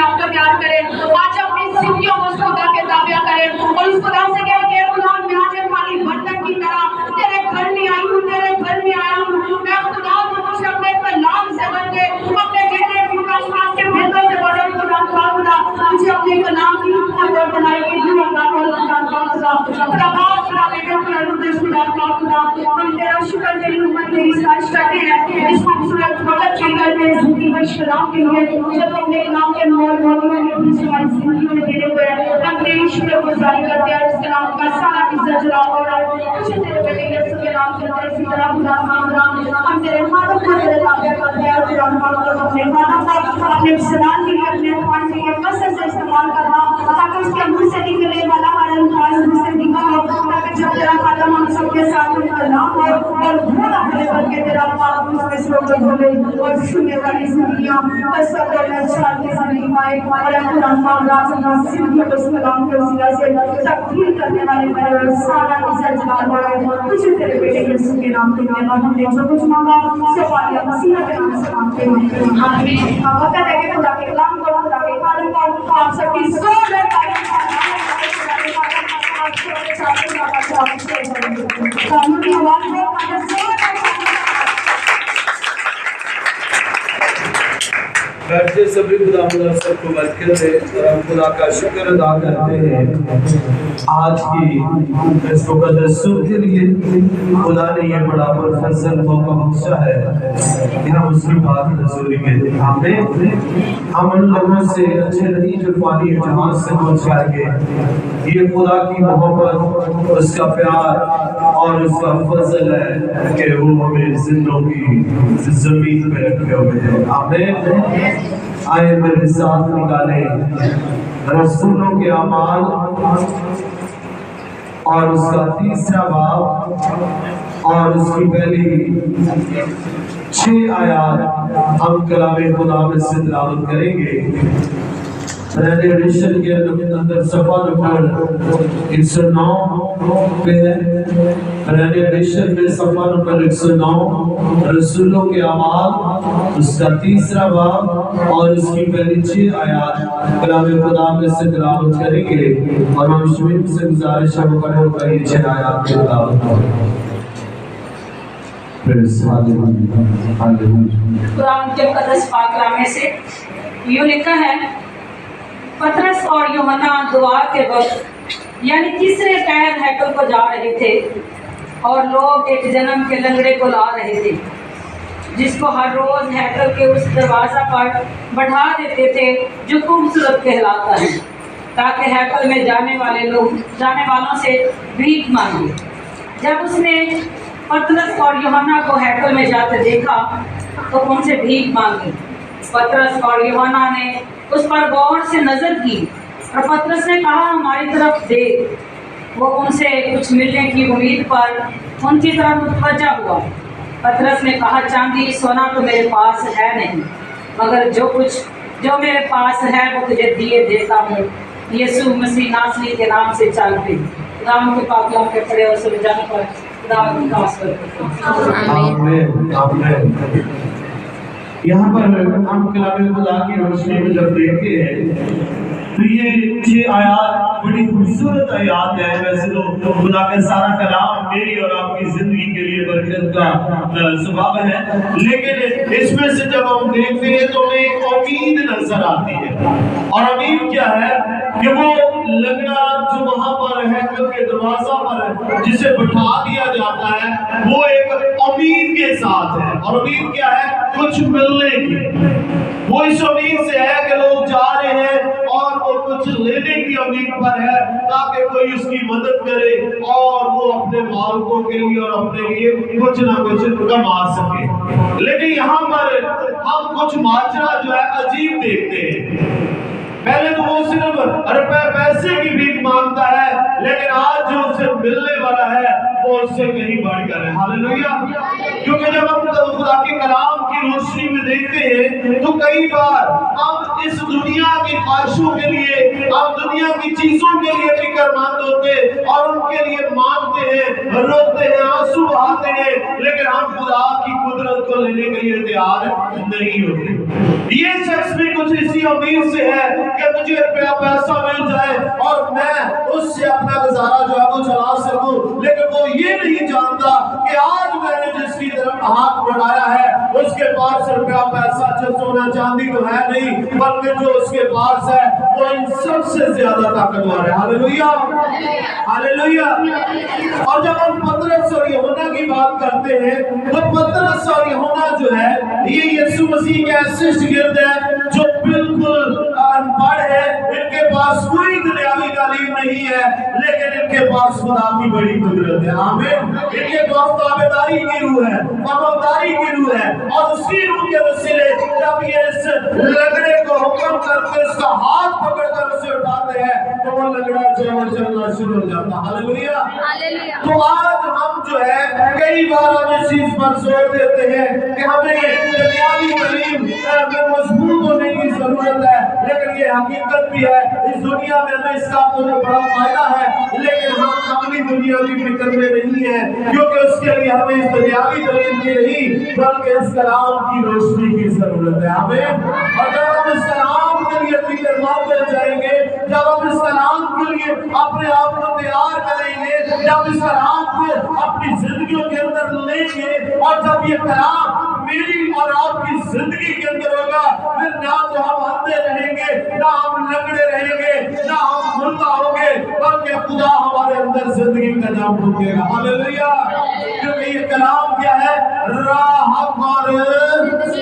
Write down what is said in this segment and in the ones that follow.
आप को प्यार करें, आज अपनी जिंदगियों को खुदा के ताबे करें और उस खुदा से कहें कि खुदा मैं आज खाली बर्तन की तरह तेरे घर में आई हूँ, तेरे घर में आया हूँ। मैं खुदा मुझे अपने कलाम से भर दे, अपने गहरे आसमान के भेदों से भर दे। खुदा मुझे अपने कलाम की खबर बनाई कि जो खुदा हम तेरा शुक्र तेरी उम्मत तेरी साज करते हैं इस खूबसूरत वक्त के घर में ज़िंदगी में शराब के लिए जब अपने कलाम के मोल मौलूम में हमारी जिंदगी में देने हुए हम तेरी शुक्र गुजारी करते हैं। इस कलाम का सारा इज्जत जलाओ और मुझे तेरे बेटे यीशु के नाम से इसी तरह खुदा हम तेरे हाथों को तेरे ताबे करते हैं। खुदा अपने हाथों को अपने सलाम के लिए अपने हाथ से ये कसरत से इस्तेमाल करना ताकि उसके मुंह से निकले वाला हर अल्फाज मुझसे निकल हो, ताकि जब तेरा कदम हम सबके साथ उनका नाम हो और भोला भले करके तेरा पाप उसमें से होकर बोले और सुनने वाली जिंदगियां और सब लोग अच्छा की जिंदगी पाए और खुदा मामला अपना जिंदगी को सलाम के वसीला से तब्दील करने वाले मेरे सारा इज्जत जलाल बढ़ाए तुझे तेरे बेटे यीशु के नाम के लिए हमने जो कुछ मांगा सब वाले मसीह के नाम से मांगते हैं आमीन। वक्त है कि खुदा के कलाम को खुदा के खाने को आप सबकी जोर बैठे सभी खुदा सबको बरकत दे और हम खुदा का शुक्र अदा करते हैं आज की इस मुक़द्दस सुबह के लिए। खुदा ने ये बड़ा फजल मौका बख्शा है कि हम उसकी बात हजूरी में हमें हम उन लोगों से अच्छे नहीं जो पानी जहाज से पहुंच जाएंगे। ये खुदा की मोहब्बत उसका प्यार और उसका फजल है कि वो हमें जिंदों की जमीन पे रखे हुए हैं। आमीन। आए मेरे साथ निकाले रसूलों के अमाल और उसका तीसरा बाब और उसकी पहली 6 आयत हम कलामे खुदा में से तिलावत करेंगे। एडिशन के अंदर सफा नंबर 109 पे है। एडिशन में सफा नंबर 109 रसूलों के अमाल उसका तीसरा बाब और उसकी पहली 6 आयत कलामे खुदा में से तिलावत करेंगे और हम शमीम से गुजारिश है बड़े होकर ये 6 आयत की तिलावत करें। कुरान के मुक़द्दस पाक कलामे से यूं लिखा है, पतरस और यूहन्ना दुआ के वक्त यानी तीसरे पहर हैकल को जा रहे थे और लोग एक जन्म के लंगड़े को ला रहे थे जिसको हर रोज हैकल के उस दरवाजा पर बढ़ा देते थे जो खूबसूरत कहलाता है, ताकि हैकल में जाने वालों से भीख मांगे। जब उसने पतरस और यूहन्ना को हैकल में जाते देखा तो उनसे भीख मांगी। पतरस और यूहन्ना ने उस पर गौर से नजर की और पतरस ने कहा, हमारी तरफ देख। वो उनसे कुछ मिलने की उम्मीद पर उनकी तरफ मुतवज्जा हुआ। पतरस ने कहा, चांदी सोना तो मेरे पास है नहीं, मगर जो मेरे पास है वो तुझे दिए देता हूँ। यीशु मसीह नासरी के नाम से चल पे खुदाम के पाक कलाम के पढ़े और समझ जाने पर खुदा की खास कर आमीन। यहाँ पर हम कलामे खुदा की रोशनी में जब देखते हैं तो ये 6 आयत बड़ी खूबसूरत आयत है। वैसे तो खुदा का सारा कलाम मेरी और आपकी जिंदगी के लिए बरकत का सबब है, लेकिन इसमें से जब हम देखते हैं तो हमें एक उम्मीद नजर आती है। और उम्मीद क्या है कि वो लंगड़ा जो वहां पर है के दरवाजा पर जिसे बैठा दिया जाता है वो एक उम्मीद के साथ है। और उम्मीद क्या है? कुछ मिलने की। वो इस उम्मीद से है कि लोग जा रहे हैं और वो कुछ लेने की उम्मीद पर है ताकि कोई उसकी मदद करे और वो अपने मालिकों के लिए और अपने लिए कुछ ना कुछ कमा सके। लेकिन यहाँ पर हम कुछ माजरा जो है अजीब देखते हैं। पहले तो वो सिर्फ रुपए पैसे की भीख मांगता है, लेकिन आज जो उसे मिलने वाला है वो उससे कहीं बढ़कर है। हालेलुया। क्योंकि जब हम खुदा के कलाम की रोशनी में देखते हैं तो कई बार हम इस दुनिया की ख्वाहिशों के लिए, हम दुनिया की चीजों के लिए फिक्रमंद होते और उनके लिए मांगते हैं, रोते हैं, आंसू बहाते हैं, लेकिन हम खुदा की कुदरत को लेने के लिए तैयार नहीं होते। ये शख्स भी कुछ इसी उम्मीद से है कि मुझे पैसा मिल जाए और मैं उससे अपना गुजारा जो है वो चला सकूं, लेकिन वो ये नहीं जानता कि आज मैंने जिसकी तरफ हाथ बढ़ाया है उसके पास रुपया पैसा सोना चांदी तो है नहीं, बल्कि जो उसके पास है वो इन सबसे ज्यादा ताकतवर है। Hallelujah, hallelujah. और जब हम पतरस और यूहन्ना की बात करते हैं तो पतरस और यूहन्ना जो है ये यीशु मसीह के ऐसे शागिर्द है जो बिल्कुल अनपढ़ है, इनके पास कोई दुनियावी तालीम नहीं है, लेकिन इनके पास खुदा की बड़ी कुदरत है। आमीन। इनके पास ताबेदारी की रूह है, वफादारी की रूह है, और उसी रूह के वसीले जब ये इस लंगड़े को हुक्म करके उसका हाथ पकड़कर उसे उठाते हैं तो वो लंगड़ा जो है चलना शुरू हो जाता है। Hallelujah, hallelujah. तो आज हम जो है कई बार हम इस चीज पर जोर देते हैं कि हमें दुनियावी तालीम में मजबूत होने की जरूरत है, लेकिन ये हकीकत भी है इस दुनिया में हमें इसका बहुत बड़ा फायदा है, लेकिन हम अपनी दुनिया की फिक्र में नहीं है, क्योंकि उसके लिए हमें इस दुनियावी तालीम की नहीं बल्कि इस कलाम की रोशनी की जरूरत है। हमें, और जब हम इस कलाम के लिए फिक्रमंद हो जाएंगे, जब हम इस कलाम के लिए अपने आप को तैयार करेंगे, जब इस कलाम को अपनी जिंदगियों के अंदर लेंगे, और जब ये कलाम मेरी और आपकी जिंदगी के अंदर होगा, फिर ना तो हम अंधे रहेंगे, ना हम लंगड़े रहेंगे, ना हम मुर्दा होंगे, बल्कि खुदा हमारे अंदर जिंदगी का नाम फूकेगा। हालेलुया। क्योंकि ये कलाम क्या है? राह और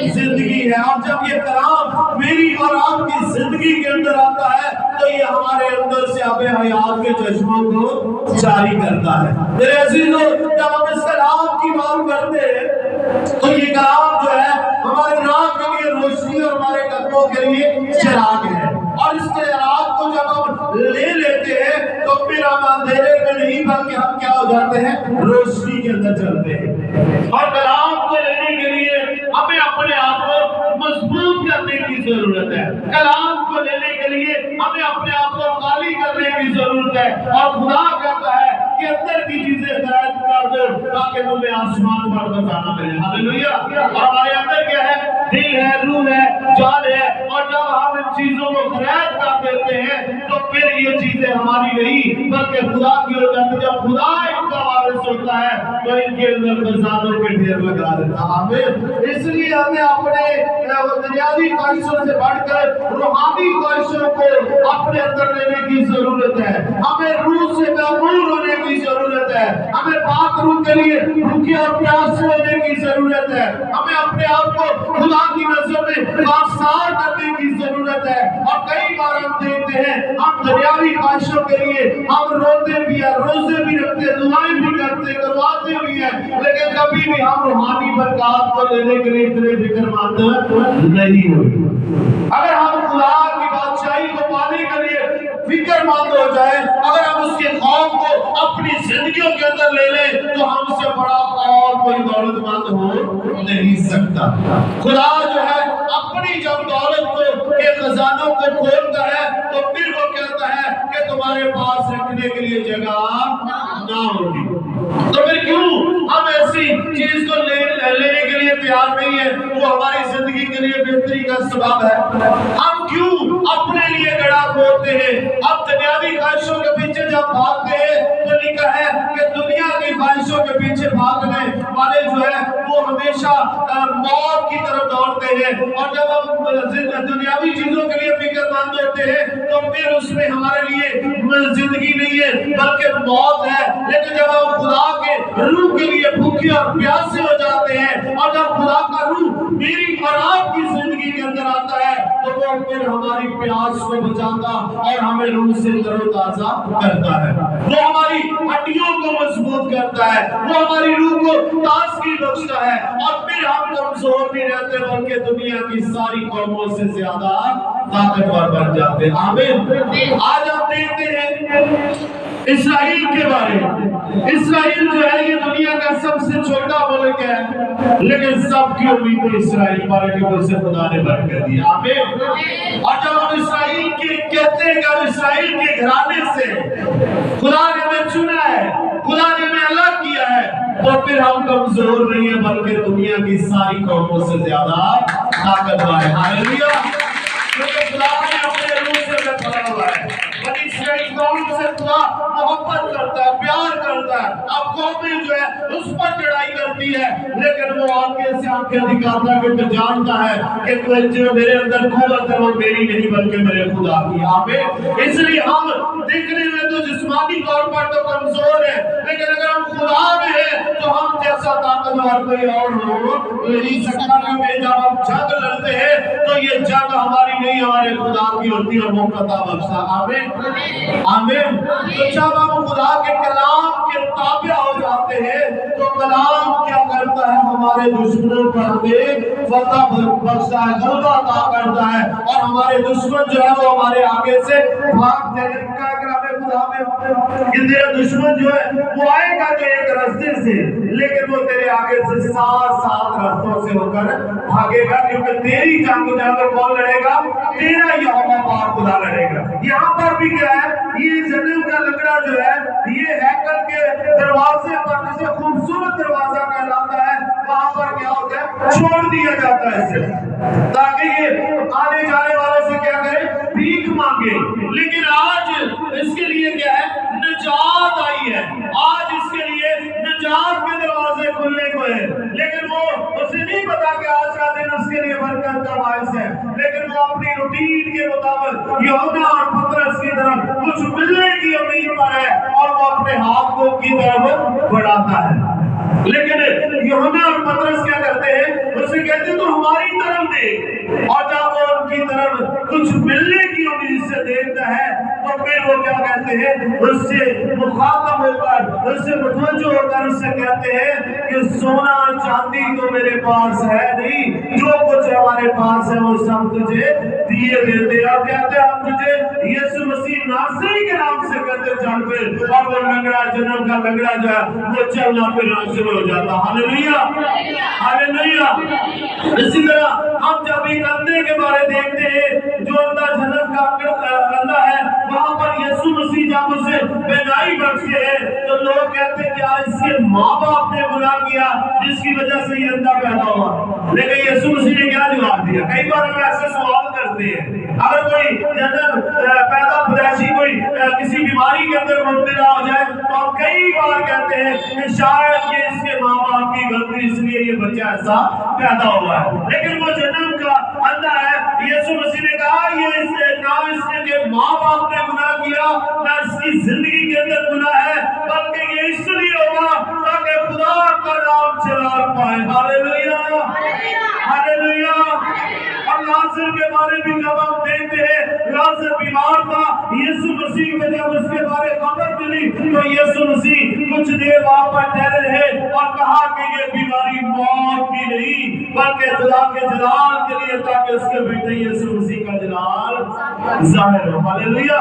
जिंदगी है, और जब ये कलाम मेरी और आपकी जिंदगी के अंदर आता है तो ये हमारे अंदर से आबे हयात के चश्मों को जारी करता है। मेरे अजीजों, जब हम इस कलाम की बात करते हैं तो ये कलाम जो है हमारे राह के लिए रोशनी और हमारे कदमों के लिए चिराग है, और इस चिराग को जब हम ले लेते हैं तो फिर हम अंधेरे में नहीं बल्कि हम क्या हो जाते हैं? रोशनी के अंदर चलते हैं। और कलाम को लेने के लिए हमें अपने आप को मजबूत करने की जरूरत है, कलाम को लेने के लिए हमें अपने आप को खाली करने की जरूरत है, और खुदा कहता है कि अंदर की चीजें खराब कर दो ताकि तुम्हें आसमान पर बसाना मिले। हालेलुया। और हमारे अंदर क्या है? दिल है, रूह है, जान है, और जब हम इन चीजों को खराब कर देते हैं तो फिर ये चीजें हमारी नहीं बल्कि खुदा की हो जाती है। जब खुदा इनका वारिस होता है तो इनके अंदर खजानों के ढेर लगा देता है। आमीन। इसलिए हमें अपने दुनियावी ख्वाहिशों से बढ़कर रूहानी ख्वाहिशों को अपने अंदर लेने की जरूरत है। हमें रूह से महमूर होने की जरूरत है, हमें पाक रूह के लिए भूखे और प्यासे होने की जरूरत है, हमें अपने आप को खुदा की नजर में बासार करने की जरूरत है। और कई बार हम देखते हैं हम दुनियावी ख्वाहिशों के लिए हम रोते भी हैं, रोजे भी रखते, दुआएं भी करते, करवाते भी हैं, लेकिन कभी भी हम रूहानी बरकत को लेने के लिए इतने फिक्रमंद नहीं होते। अगर हम खुदा की बादशाही को पाने के लिए फिक्रमंद हो जाए, अगर हम उसके खौफ को अपनी जिंदगियों के अंदर ले लें तो हमसे बड़ा और कोई दौलतमंद हो नहीं सकता। खुदा जो है अपनी जब दौलत के खजानों को खोलता है तो फिर वो कहता है कि तुम्हारे पास रखने के लिए जगह ना होगी। तो फिर क्यों हम ऐसी चीज को लेने के लिए तैयार नहीं है? वो हमारी जिंदगी के लिए बेहतरी का सबब है। हम क्यों अपने लिए गड़ा खोलते हैं? हम दुनियावी ख्वाहिशों के पीछे जब भागते हैं तो लिखा है कि दुनिया की ख्वाहिशों के पीछे भागने वाले जो है वो हमेशा मौत की तरफ दौड़ते हैं, और जब हम दुनियावी चीजों के लिए फिक्रमंद होते हैं तो फिर उसमें हमारे लिए जिंदगी नहीं है बल्कि मौत है। लेकिन जब हम खुदा के रूह के लिए भूखे और प्यासे हो जाते हैं, और जब खुदा का रूह मेरी और आपकी जिंदगी के अंदर आता है तो वो फिर हमारी प्यास को बुझाता और हमें रूह से तरोताजा करता है। वो हमारी हड्डियों को मजबूत करता है, वो हमारी रूह को ताजगी बख्शता है, और फिर हम कमजोर नहीं रहते बल्कि दुनिया की सारी कौमों से ज्यादा ताकतवर बन जाते हैं। आमीन। आज हम देखते हैं इसराइल के बारे में। इसराइल जो है ये दुनिया का सबसे छोटा मुल्क है, लेकिन सबकी उम्मीद इसराइल पर है कि उसे खुदा ने बरकत दी। आमीन। और जब हम इसराइल के कहते हैं कि हम इसराइल के घराने से खुदा ने हमें चुना है, खुदा ने हमें अलग किया है, तो फिर हम कमजोर नहीं है बल्कि दुनिया की सारी कौमों से ज्यादा ताकतवर है। हालेलुया। क्योंकि खुदा ने अपने रूह से हमें भरा हुआ है। बनी इसराइल कौम से खुदा मोहब्बत करता है, प्यार करता है। अब कौमें जो है उस पर चढ़ाई करती है, लेकिन वो आंखें से आंखें दिखाता है क्योंकि जानता है कि जो मेरे अंदर कुव्वत है वो मेरी नहीं बल्कि मेरे खुदा की। आमीन। इसलिए हम दिखने में तो जिस्मानी तौर पर तो कमजोर है, लेकिन अगर हम खुदा में है तो हम जैसा ताकतवर कोई और हो नहीं सकता। क्योंकि जब हम जंग लड़ते हैं तो ये जंग हमारी नहीं, हमारे खुदा की होती है, और वो कता बख्शा। आमीन। आमीन। तो जब हम खुदा के कलाम के ताबे हो जाते हैं तो कलाम क्या करता है, हमारे दुश्मनों पर हमें फतह बख्शता है, गलबा अता करता है, और हमारे दुश्मन जो है वो हमारे आगे से भागते हैं। कि तेरा दुश्मन जो है वो आएगा तो एक रास्ते से, लेकिन वो तेरे आगे से 7 रास्तों से होकर भागेगा, क्योंकि तेरी जंग जो है वो कौन लड़ेगा? तेरा यहोवा पाक खुदा लड़ेगा। यहाँ पर भी क्या है, ये जन्म का लकड़ा जो है ये हैकल के दरवाजे पर, जिसे खूबसूरत दरवाजा कहलाता है, वहां पर क्या होता है, छोड़ दिया जाता है इसे, ताकि ये आने जाने वालों से क्या करे, भीख मांगे। लेकिन आज इसके लिए क्या है, निजात आई है। आज इसके लिए निजात के दरवाजे खुलने को है, लेकिन वो उसे नहीं पता कि आज का दिन उसके लिए बरकत का बायस है। लेकिन वो अपनी रूटीन के मुताबिक यूहन्ना और पतरस की तरफ कुछ मिलने की उम्मीद पर है, और वो अपने हाथ को की तरफ बढ़ाता है। लेकिन यूहन्ना और पतरस क्या करते हैं, उससे कहते हैं तो हमारी तरफ देख, और जब वो उनकी तरफ कुछ मिलने की उम्मीद से देखता है तो फिर वो क्या कहते हैं, उससे मुखातब होकर, उससे मुतवज्जो होकर उससे कहते हैं कि सोना चांदी तो मेरे पास है नहीं, जो कुछ हमारे पास है वो सब तुझे दिए देते। और कहते हम तुझे यीशु मसीह नासरी के नाम से कहते चल फिर, और वो लंगड़ा, जन्म का लंगड़ा जो है वो चलना फिरना शुरू हो जाता। हालेलुया। हालेलुया। इसी तरह हम जब एक अंधे के बारे देखते हैं, जो अंधा जन्म का अंधा है, वहां पर यीशु मसीह जब उसे बेनाई बख्शे है तो लोग कहते हैं कि आज इसके माँ बाप ने गुनाह किया जिसकी वजह से ये अंधा पैदा हुआ। लेकिन यीशु मसीह ने क्या जवाब दिया? कई बार हम ऐसे सवाल करते हैं, अगर कोई जन्म पैदा पैदाइशी कोई किसी बीमारी के अंदर मुब्तला हो जाए तो हम कई बार कहते हैं कि शायद ये इसके माँ बाप की गलती, इसलिए ये बच्चा ऐसा पैदा हुआ है। लेकिन वो जन्म का अंधा है, यीशु मसीह ने कहा ये ना इसके माँ बाप ने गुनाह किया, ना इसकी जिंदगी के अंदर गुनाह है, बल्कि ये इसलिए होगा ताकि खुदा का नाम चला पाए। हालेलुया। हालेलुया। और लाजर के बारे में जब हम देखते हैं, लाजर बीमार था, यीशु मसीह को जब उसके बारे में खबर मिली तो यीशु मसीह कुछ देर वहां पर ठहरे रहे और कहा कि ये बीमारी मौत की नहीं बल्कि खुदा के जलाल के लिए, ताकि उसके बेटे यीशु मसीह का जलाल जाहिर हो। हालेलुया।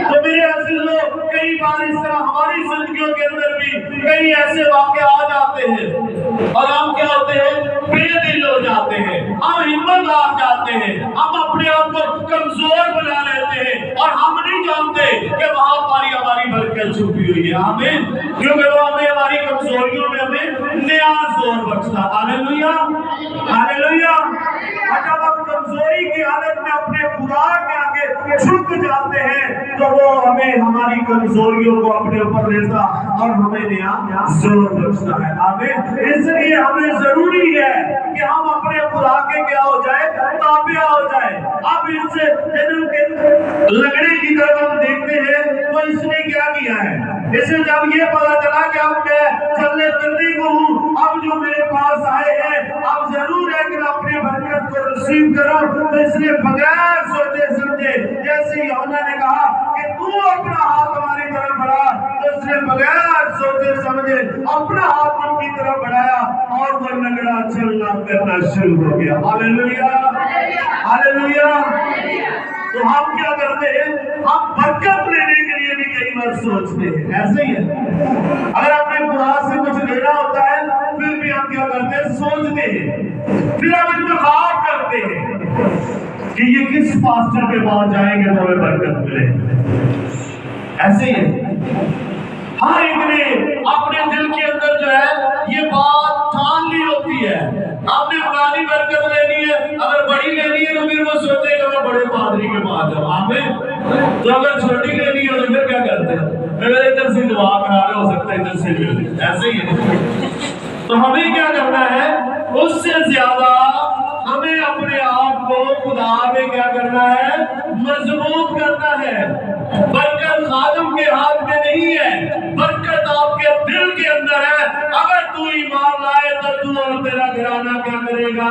तो मेरे अजीज लोग, कई बार इस तरह हमारी जिंदगियों के अंदर भी कई ऐसे वाक़े आ जाते हैं और हम क्या होते हैं, बेदिल हो जाते हैं, हम हिम्मत हार जाते हैं, हम अपने आप को कमजोर बना लेते हैं और हम नहीं जानते कि वहां पर हमारी बरकत छुपी हुई है। आमीन। क्योंकि वो हमें हमारी कमजोरियों में हमें नया जोर बख्शता। हालेलुया। हालेलुया। जब हम कमजोरी की हालत में अपने खुदा के आगे झुक जाते हैं तो वो हमें हमारी कमजोरियों को अपने ऊपर लेता और हमें नया जोर बख्शता है। आमीन। इसलिए हमें जरूरी है कि हम अपने खुदा के क्या हो जाए, ताबिया हो जाए। अब इस जन्म के लंगड़े की तरफ हम देखते हैं तो इसने क्या किया है, इसे जब ये पता चला कि अब मैं चलने फिरने को हूँ, अब जो मेरे पास आए हैं, अब जरूर है कि मैं अपनी बरकत बरकत को रिसीव करो, तो इसने बगैर सोचे समझे, जैसे यूहन्ना ने कहा कि तू अपना हाथ हमारी तरफ बढ़ा, तो इसने बगैर सोचे समझे अपना हाथ उनकी तरफ बढ़ाया और वो लंगड़ा चलना करना शुरू हो गया। Hallelujah, hallelujah. तो हम क्या करते हैं? हम बरकत लेने के लिए भी कई बार सोचते हैं, ऐसे ही है। अगर हमने खुदा से कुछ लेना होता है, फिर भी हम क्या करते हैं? सोचते हैं, फिर हम इंतखाब करते हैं कि ये किस पास्टर के पास जाएंगे तो हमें बरकत मिले। ऐसे ही है। हर एक ने अपने दिल के अंदर जो है ये बात ठान ली होती है, आपने पुरानी बरकत लेनी है, अगर बड़ी लेनी है तो फिर वो सोचेगा मैं बड़े पादरी के पास जाऊं। आमीन। तो अगर छोटी लेनी है तो फिर क्या करते हैं? अगर इधर से दुआ करा रहे, हो सकता है इधर से भी, ऐसे ही है। तो हमें क्या करना है? उससे ज्यादा हमें अपने आप को खुदा में क्या करना है? मजबूत करना है। बरकत खादम के हाथ में नहीं है, बरकत आपके दिल के अंदर है। अगर तू ईमान लाए तो तू और तेरा घराना क्या करेगा?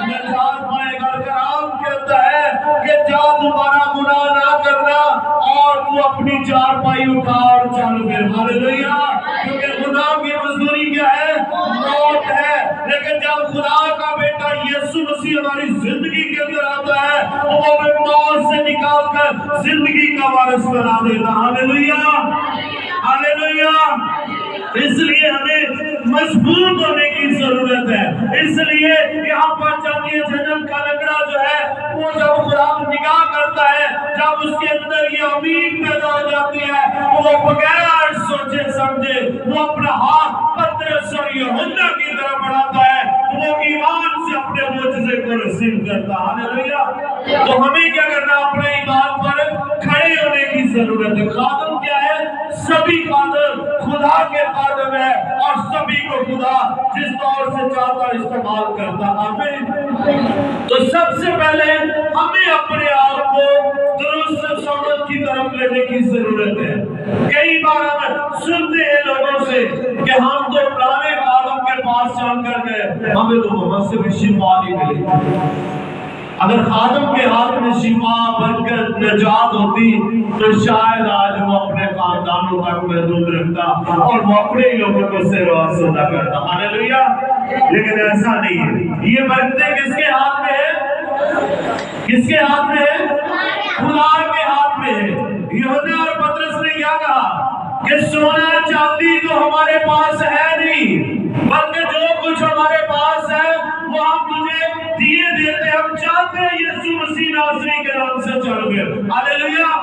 निजात पाएगा। कलाम कहता है कि जा दोबारा गुनाह ना करना और तू अपनी चारपाई उठा और चल फिर। हालेलुया। क्योंकि गुनाह की मजदूरी क्या है? मौत है। लेकिन जब खुदा का बेटा यीशु मसीह हमारी जिंदगी के अंदर आता है, वो हमें मौत से निकाल कर जिंदगी का वारिस बना देता। Hallelujah, hallelujah. इसलिए हमें मजबूत होने की जरूरत है। इसलिए यहाँ पर जातीय जन्म का लंगड़ा जो है, वो जब खुदा निगाह करता है, जब उसके अंदर ये उम्मीद पैदा हो जाती है, वो बगैर सोचे समझे वो अपना हाथ पतरस और यूहन्ना की तरफ बढ़ाता है, तो वो ईमान से अपने मोजज़े को रिसीव करता। हालेलुया। तो हमें क्या करना? अपने ईमान पर खड़े होने की जरूरत है। खादम क्या है? सभी खादम खुदा के खादम है और सभी को खुदा जिस तौर से चाहता इस्तेमाल करता। आमीन। तो सबसे पहले हमें अपने आप को दुरुस्त समझ की तरफ लेने की जरूरत है। कई बार हम सुनते हैं लोगों से कि हम तो पुराने खादम के पास जाकर गए, हमें तो मोहम्मद से भी शिफा नहीं मिली। अगर खादम के हाथ में शिफा बनकर निजात होती तो शायद आज वो अपने खानदानों तक महदूद रखता और वो अपने लोगों को सेवा करता। हालेलुया। लेकिन ऐसा नहीं है। ये बरकतें किसके हाथ में है? किसके हाथ में है? खुदा के हाथ में है। यूहन्ना और पतरस ने क्या कहा कि सोना चांदी तो हमारे पास है नहीं, बल्कि जो कुछ हमारे पास है वो हम तुझे दिए देते। हम चाहते हैं यीशु मसीह नासरी के नाम से चल गए। हालेलुया।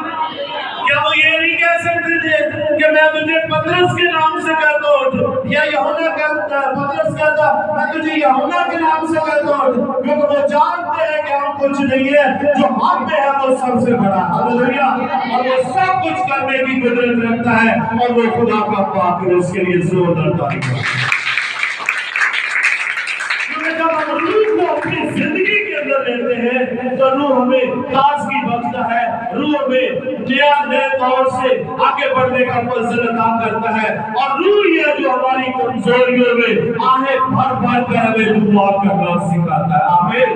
क्या वो ये नहीं कह सकते थे कि मैं तुझे पतरस के नाम से कहता हूँ, या यूहन्ना कहता, पतरस कहता मैं तुझे यूहन्ना के नाम से कहता हूँ, क्योंकि वो जानते हैं कि हम कुछ नहीं है, जो हम में है वो सबसे बड़ा। हालेलुया। और वो सब कुछ करने की कुदरत रखता है और वो खुदा का पाक है, उसके लिए जोरदार तारीफ। जब हम रूह को अपनी जिंदगी के अंदर लेते हैं तो रूह हमें ताजगी बख्शता है, रूह हमें नए तौर से आगे बढ़ने का फजल अता करता है। और रूह ये जो हमारी कमजोरियों में आहे भर भर कर हमें दुआ करना सिखाता है। आमीन।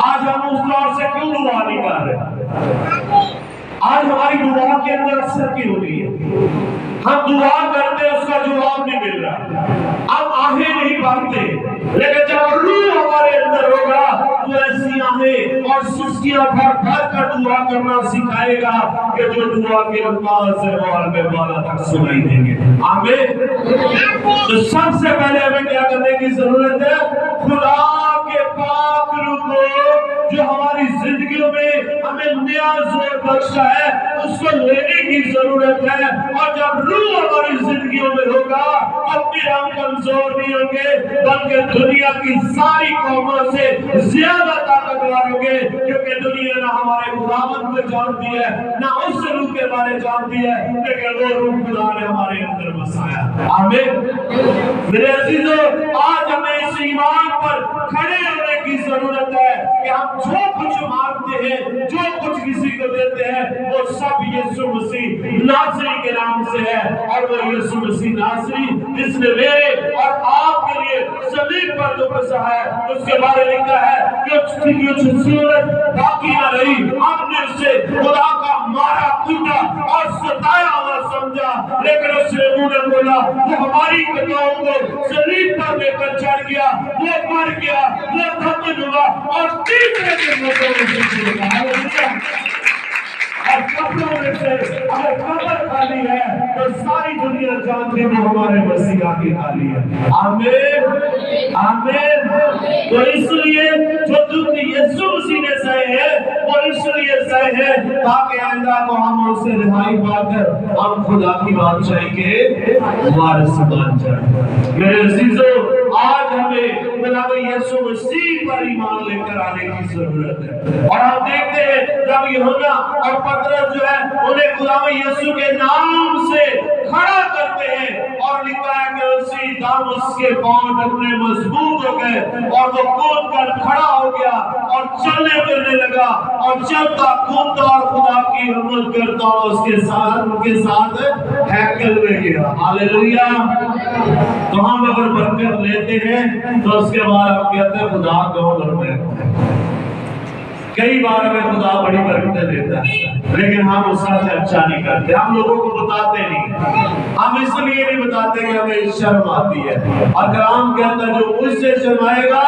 आज हम उस दौर से क्यों दुआ नहीं कर रहे? आज हमारी दुआ के अंदर असर की हो रही है। हम दुआ करते हैं, उसका जवाब नहीं मिल रहा, हम आहें नहीं भरते। लेकिन जब रूह हमारे अंदर होगा तो ऐसी आहें और सुस्तियां भर भर कर दुआ करना सिखाएगा कि जो दुआ के अल्फाज है वो हमें बाला तक सुनाई देंगे। आमीन। तो सबसे पहले हमें क्या करने की जरूरत है? खुदा के पाक रूह को जो हमारी जिंदगियों में हमें नया जोर बख्शा है, उसको लेने की जरूरत है। और जब रूह हमारी जिंदगियों में होगा तब फिर हम कमजोर नहीं होंगे, बल्कि दुनिया की सारी कौमों से ज्यादा ताकतवर होंगे, क्योंकि दुनिया ना हमारे खुदावंद को जानती है, ना उस रूह के बारे जानती है, लेकिन वो रूह खुदा ने हमारे अंदर बसाया। आमीन। मेरे अजीजों, आज हमें इस ईमान पर खड़े होने की जरूरत है कि हम जो कुछ मांगते हैं, जो कुछ किसी को देते हैं, वो सब यीशु मसीह नासरी के नाम से है। और वो यीशु मसीह नासरी जिसने मेरे और आपके लिए सलीब पर दुख सहा, उसके बारे में लिखा है कि उसकी कुछ सूरत बाकी न रही, हमने उसे खुदा का मारा कूटा और सताया हुआ समझा, लेकिन उसने मुंह ने बोला वो हमारी खताओं को सलीब पर लेकर चढ़ गया, वो मर गया, वो दफन हुआ और तीसरे दिन वो और कब्रों में से अगर कब्र खाली है तो सारी दुनिया जानती है वो हमारे मसीहा की खाली है। आमीन आमीन। तो इसलिए जो दुख यीशु मसीह ने सहे हैं वो इसलिए सहे हैं ताकि आइंदा को हम उससे रिहाई पाकर हम खुदा की बादशाही के वारिस बन जाएं। मेरे अजीजों, आज हमें खुदा यीशु मसीह पर ईमान लेकर आने की जरूरत है। और हम देखते हैं जब यूहन्ना और पतरस जो है उन्हें खुदा यीशु के नाम से खड़ा करते हैं और लिखा है कि उसी दम उसके पांव इतने मजबूत हो गए और वो कूद कर खड़ा हो गया और चलने फिरने लगा और चलता कूदता और खुदा की हिम्मत करता उनके साथ हैकल में गया। हालेलुया। तो हम अगर बरकत लेते हैं तो उसके बाद आप कहते हैं खुदा कौन है। कई बार हमें खुदा बड़ी बरकतें देता है लेकिन हम उसका चर्चा नहीं करते, हम लोगों को बताते नहीं। हम इसलिए नहीं बताते कि हमें शर्म आती है। और कलाम कहता है जो मुझसे शर्माएगा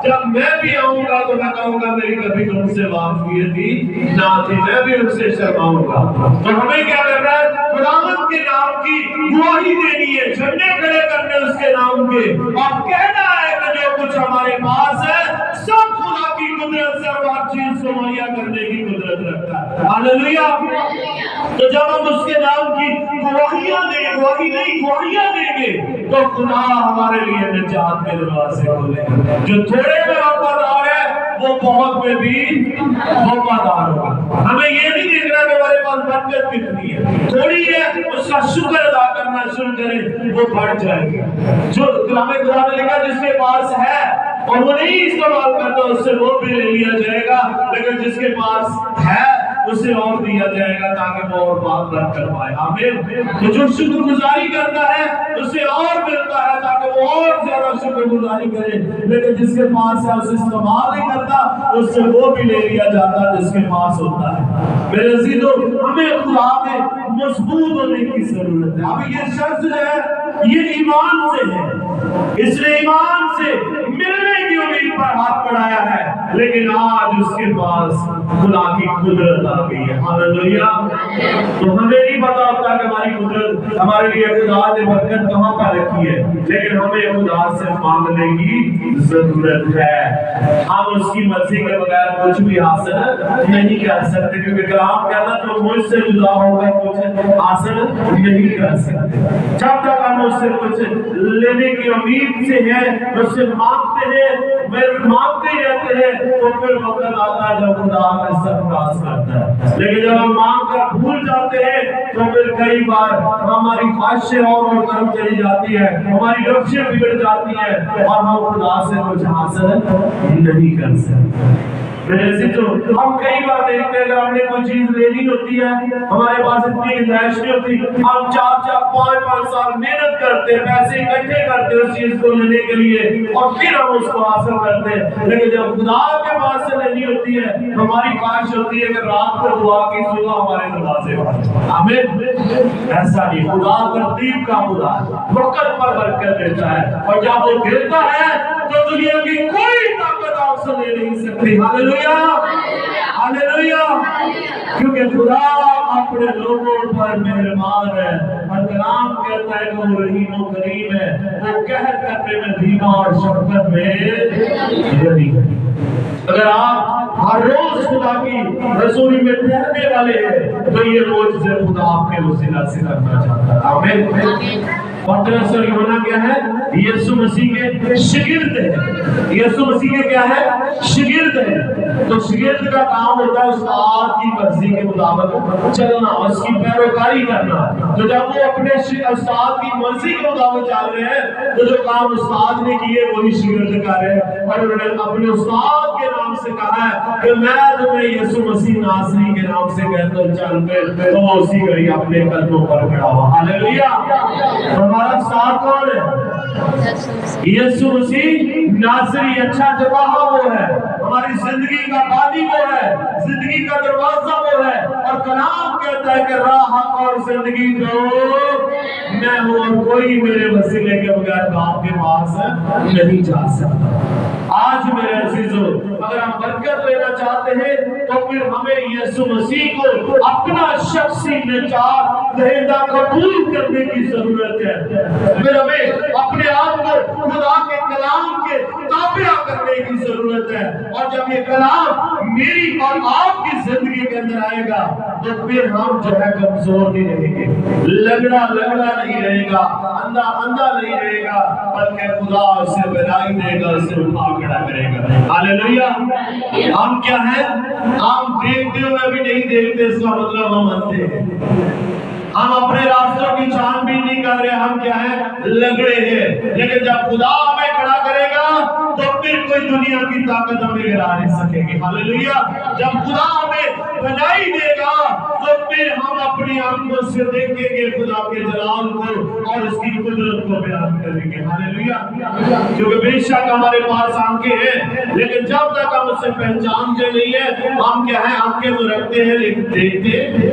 जब मैं भी आऊंगा तो मैं कहूंगा मेरी कभी तुमसे वाकफियत ना थी, मैं भी उनसे शर्माऊंगा। तो हमें क्या करना है? खुदावंद के नाम की गवाही देनी है, झंडे खड़े करने उसके नाम के और कहना है कि जो कुछ हमारे पास है सब खुदा की कुदरत से हर चीज को मुहैया करने की कुदरत रखता है। हालेलुया। तो जब हम उसके नाम की गवाहियां देंगे, गवाही नहीं गवाहियां देंगे तो खुदा हमारे लिए निजात के दरवाजे खोलेगा। जो थोड़े में वफादार है वो बहुत में भी वफादार होगा। हमें ये नहीं देखना कि हमारे पास बरकत कितनी है, थोड़ी है उसका शुक्र अदा करना शुरू करें वो बढ़ जाएगी। जो कलाम खुदा ने लिखा जिसके पास है और वो नहीं इस्तेमाल करता उससे वो भी ले लिया जाएगा, लेकिन जिसके पास है उसे और दिया जाएगा ताकि वो और बात बढ़ कर पाए। आमीन। तो जो शुक्रगुजारी करता है उसे और मिलता है ताकि वो और ज्यादा शुक्रगुजारी करे, लेकिन जिसके पास है उसे इस्तेमाल नहीं करता उससे वो भी ले लिया जाता है जिसके पास होता है। मेरे अजीजों, हमें खुदा में मजबूत होने की जरूरत है। अभी ये शख्स जो है ये ईमान से है, इसने ईमान से मिलने की उम्मीद पर हाथ बढ़ाया है, लेकिन आज उसके पास खुदा की कुदरत आ गई है। हालेलुया। तो हमें नहीं पता होता कि हमारी कुदरत हमारे लिए खुदा ने बरकत कहां पर रखी है, लेकिन हमें खुदा से मांगने की जरूरत है। हम उसकी मर्जी के बगैर कुछ भी हासिल नहीं कर सकते, क्योंकि कलाम कहता है तो मुझसे जुदा होकर कुछ हासिल नहीं कर सकते। जब तक हम उससे कुछ लेने की उम्मीद से है, उससे मांगते हैं, मांगते ही रहते हैं, तो फिर वक्त आता है जब खुदा हमें सरफराज करता है। लेकिन जब हम मांग कर भूल जाते हैं तो फिर कई बार हमारी ख्वाहिशें और तरफ चली जाती है, हमारी लक्ष्य बिगड़ जाती है और हम खुदा से कुछ हासिल नहीं कर सकते। तो हम कई बार देखते हैं अगर हमने कोई चीज लेनी होती है, हमारे पास इतनी गुंजाइश नहीं होती, हम 4-5 साल मेहनत करते हैं, पैसे इकट्ठे करते हैं उस चीज को लेने के लिए और फिर हम उसको हासिल करते हैं। लेकिन जब खुदा के पास से लेनी होती है तो हमारी ख्वाहिश होती है कि रात को दुआ की सुबह हमारे दरवाजे पर। आमीन। ऐसा नहीं, खुदा तरतीब का खुदा वक्त पर बरकत देता है और जब वो देता है तो दुनिया की कोई ताकत आपसे ले नहीं सकती। Hallelujah hallelujah. क्योंकि खुदा अपने लोगों पर मेहरबान है और कलाम कहता है कि वो रहीम और करीम है, वो कहर करने में धीमा और शफकत में गरीब है। अगर आप हर रोज खुदा की रसूली में ठहरने वाले हैं तो ये रोज से खुदा आपके वसीला से करना चाहता है। आमीन। पतरस और यूहन्ना क्या है? यीशु मसीह के शागिर्द है। यीशु मसीह के क्या है? शागिर्द है। तो शागिर्द का काम होता है उस्ताद की मर्जी के मुताबिक चलना, उसकी पैरोकारी करना। तो जब वो अपने उस्ताद की मर्जी के मुताबिक चल रहे हैं तो जो काम उस्ताद ने किए वही शागिर्द कर रहे हैं और उन्होंने अपने उस्ताद के नाम से कहा है कि मैं तुम्हें यीशु मसीह नासरी के नाम से कहता हूं चल पे, तो वो उसी घड़ी अपने कदमों पर खड़ा हुआ। हालेलुया। हमारा साथ कौन है? यीशु मसीह नासरी, अच्छा जवाब वो है, हमारी जिंदगी का बानी वो है, जिंदगी का दरवाजा वो है। और कलाम कहता है कि राह और जिंदगी दो मैं हूं, और कोई मेरे वसीले के बगैर बाप के पास नहीं जा सकता। आज मेरे अजीजों, अगर हम बरकत लेना चाहते हैं तो फिर हमें यीशु मसीह को अपना शख्सी निजात दहिंदा कबूल करने की जरूरत है। फिर हमें अपने आप को खुदा के कलाम के ताबिया करने की जरूरत है। और जब ये कलाम मेरी और आपकी जिंदगी के अंदर आएगा तो फिर हम जो है कमजोर नहीं रहेंगे, लगड़ा नहीं रहेगा, अंधा नहीं रहेगा, बल्कि खुदा उसे बनाई देगा, उसे उठा खड़ा करेगा। हालेलुया। हम क्या है, हम देखते हुए भी नहीं देखते, इसका मतलब हम अंधे हैं। हम अपने रास्तों की छानबीन नहीं कर रहे, हम क्या है, लगड़े हैं। लेकिन जब खुदा हमें खड़ा करेगा तो फिर कोई दुनिया की ताकत हमें गिरा नहीं सकेगी। हालेलुया। जब खुदा हमें बनाई देगा तो फिर हम अपनी आंखों से देखेंगे खुदा के जलाल को और उसकी कुदरत को बयान करेंगे। हालेलुया। क्योंकि बेशक हमारे पास आंखें हैं, लेकिन जब तक हम उसे पहचानते नहीं है, हम क्या है, आंखें तो रखते हैं लेकिन देखते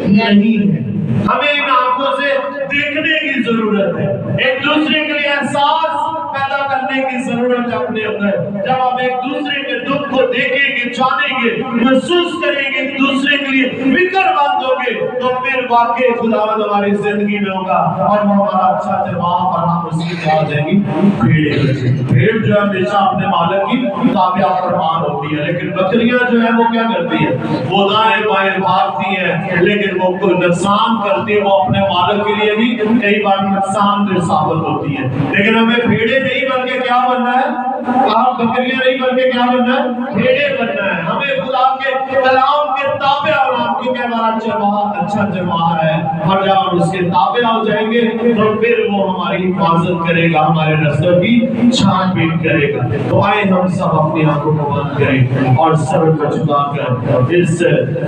नहीं है। हमें इन आंखों से देखने की जरूरत है, एक दूसरे के लिए एहसास पैदा करने की जरूरत है अपने अंदर। जब हम एक दूसरे के दुख को देखेंगे, जानेंगे, महसूस करेंगे, एक दूसरे के लिए फिक्रमंद होंगे, तो फिर वाकई खुदावंद हमारी जिंदगी में होगा और वो हमारा अच्छा जवाब, और हम उसकी क्या हो जाएगी, भेड़ जो है हमेशा अपने मालिक की ताबिया फरमान होती है, लेकिन बकरियां जो है वो क्या करती है, वो दाएं बाएं भागती है, लेकिन वो कोई नुकसान करती है, वो अपने मालिक के लिए भी कई बार नुकसान साबित होती है। लेकिन हमें भेड़े नहीं बन के क्या बनना है, आप बकरियां नहीं बन के क्या बनना है, भेड़े बनना है। हमें खुदा के कलाम के ताबे होना, क्योंकि हमारा अच्छा जवाब है, और जब हम उसके ताबे हो जाएंगे तो फिर वो हमारी हिफाजत करेगा, हमारे रास्तों की छानबीन करेगा। तो आए हम सब अपनी आंखों को बंद करें और सर को झुकाकर इस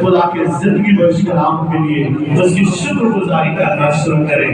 खुदा के जिंदगी बख्श कलाम के लिए उसकी शुक्रगुजारी करना शुरू करें।